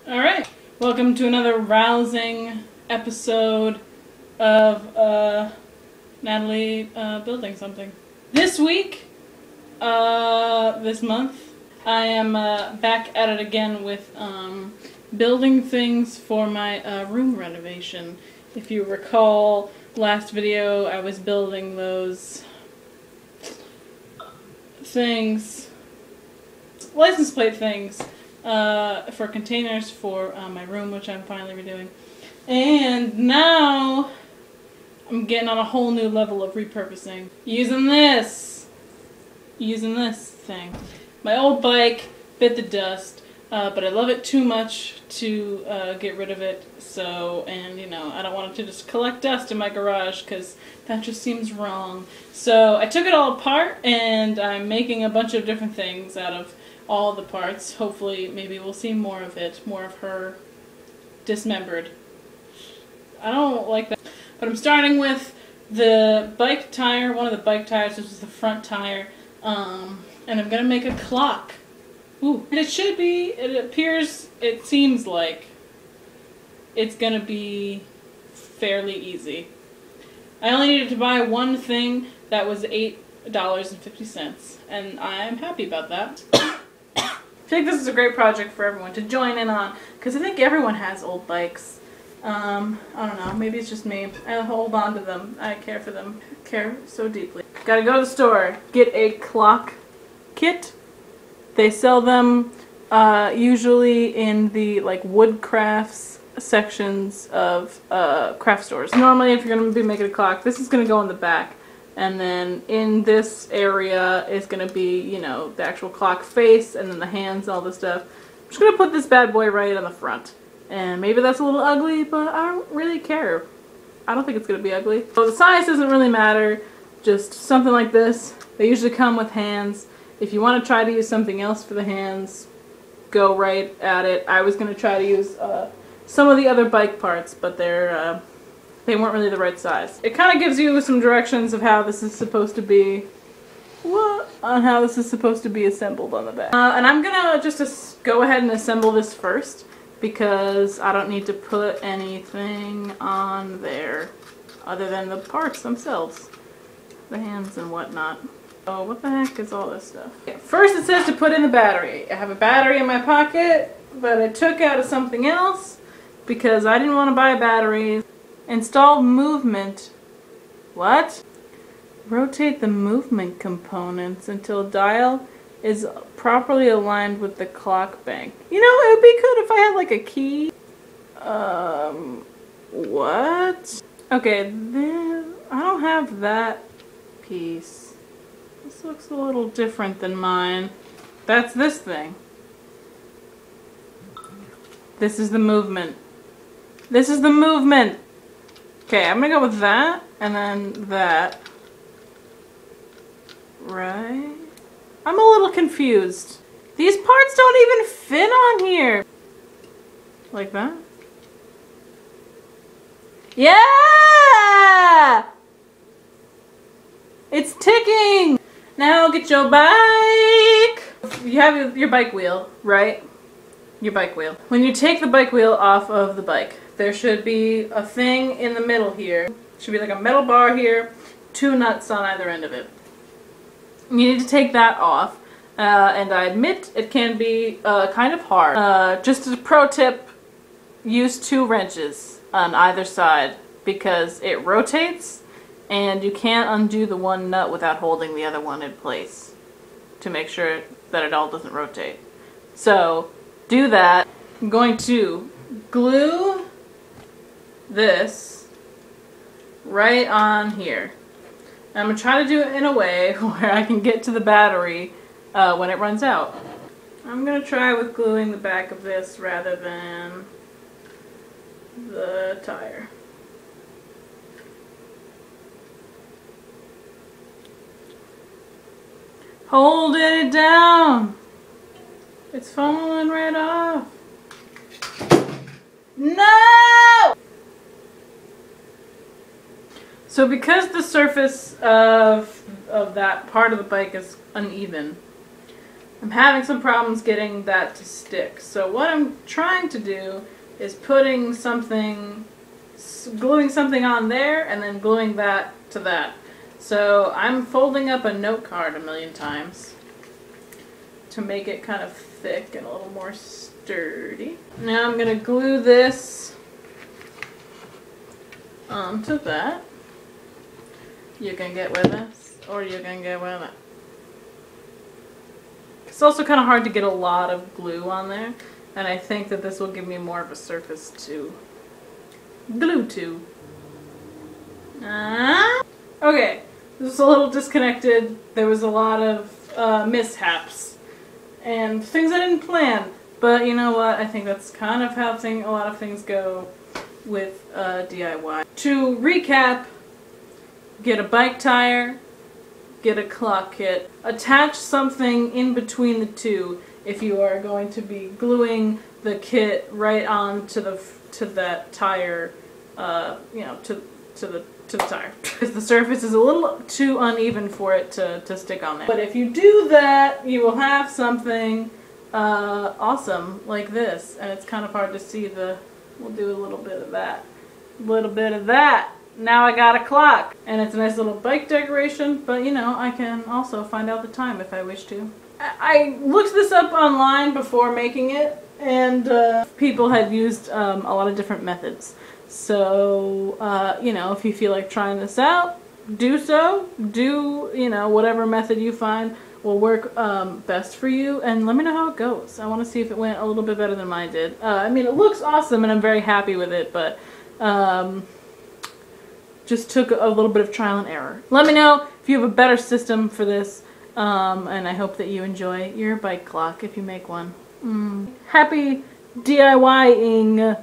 Alright, welcome to another rousing episode of Natalie building something. This week, this month, I am back at it again with building things for my room renovation. If you recall, last video I was building those things, license plate things, for containers for my room, which I'm finally redoing. And now I'm getting on a whole new level of repurposing. Using this thing. My old bike bit the dust, but I love it too much to get rid of it. So, and you know, I don't want it to just collect dust in my garage because that just seems wrong. So I took it all apart and I'm making a bunch of different things out of all the parts. Hopefully, maybe we'll see more of it, more of her dismembered. I don't like that. But I'm starting with the bike tire, one of the bike tires, which is the front tire, and I'm gonna make a clock. Ooh. And it should be, it seems like it's gonna be fairly easy. I only needed to buy one thing that was $8.50, and I'm happy about that. I think this is a great project for everyone to join in on, because I think everyone has old bikes. I don't know, maybe it's just me. I hold on to them. I care for them. I care so deeply. Gotta go to the store, get a clock kit. They sell them usually in the like wood crafts sections of craft stores. Normally if you're going to be making a clock, this is going to go in the back. And then in this area is going to be, you know, the actual clock face and then the hands and all this stuff. I'm just going to put this bad boy right on the front. And maybe that's a little ugly, but I don't really care. I don't think it's going to be ugly. So the size doesn't really matter. Just something like this. They usually come with hands. If you want to try to use something else for the hands, go right at it. I was going to try to use some of the other bike parts, but they weren't really the right size. It kind of gives you some directions of how this is supposed to be, how this is supposed to be assembled on the back. And I'm gonna just go ahead and assemble this first because I don't need to put anything on there other than the parts themselves, the hands and whatnot. Oh, what the heck is all this stuff? Okay, first it says to put in the battery. I have a battery in my pocket, but I took out of something else because I didn't want to buy batteries. Install movement. What? Rotate the movement components until dial is properly aligned with the clock bank. You know, it would be good if I had like a key. What? Okay, then I don't have that piece. This looks a little different than mine. That's this thing. This is the movement. This is the movement. Okay, I'm gonna go with that, and then that. Right? I'm a little confused. These parts don't even fit on here. Like that? Yeah! It's ticking! Now get your bike! You have your bike wheel, right? Your bike wheel. When you take the bike wheel off of the bike, there should be a thing in the middle here. Should be like a metal bar here, 2 nuts on either end of it. You need to take that off, and I admit it can be kind of hard. Just as a pro tip, use 2 wrenches on either side because it rotates and you can't undo the one nut without holding the other one in place to make sure that it all doesn't rotate. So do that. I'm going to glue this right on here. I'm going to try to do it in a way where I can get to the battery when it runs out. I'm going to try with gluing the back of this rather than the tire. Hold it down! It's falling right off. No! So because the surface of that part of the bike is uneven, I'm having some problems getting that to stick. So what I'm trying to do is gluing something on there and then gluing that to that. So I'm folding up a note card a million times to make it kind of thick and a little more sturdy. Now I'm going to glue this onto that. You can get with this, or you can get with it. It's also kind of hard to get a lot of glue on there, and I think that this will give me more of a surface to glue to. Okay, this is a little disconnected. There was a lot of mishaps and things I didn't plan, but you know what? I think that's kind of how a lot of things go with DIY. To recap, get a bike tire, get a clock kit, attach something in between the two if you are going to be gluing the kit right on to that tire, you know, to the tire. Because the surface is a little too uneven for it to stick on there. But if you do that, you will have something awesome like this. And it's kind of hard to see we'll do a little bit of that. A little bit of that. Now I got a clock. And it's a nice little bike decoration, but you know, I can also find out the time if I wish to. I looked this up online before making it, and people had used a lot of different methods. So, you know, if you feel like trying this out, do so. Do, you know, whatever method you find will work best for you, and let me know how it goes. I want to see if it went a little bit better than mine did. I mean, it looks awesome, and I'm very happy with it, but just took a little bit of trial and error. Let me know if you have a better system for this, and I hope that you enjoy your bike clock if you make one. Happy DIYing!